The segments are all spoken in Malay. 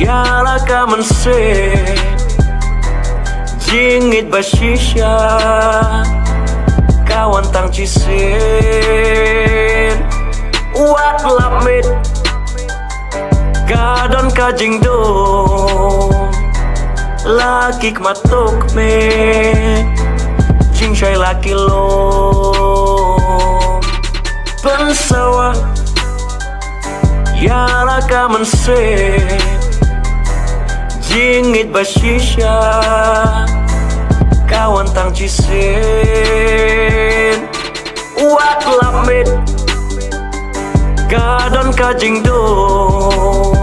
Yala ka man se Jingit bashisha Kawan tang cisin Wat lapmit Gadon ka jingdong Laki matok me Jing syai laki lo Pensawa Yala ka man se Jingit bashisha Kawan tang cisin Wat lapmit Gadon ka jingdong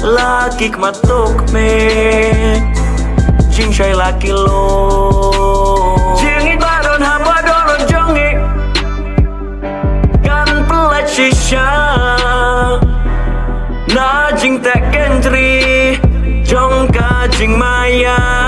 Laki matok me Jing syai laki lo Jingit baron hamba doron jongi Kan pelat shisha Na jing tek kendri Jong ka jing maya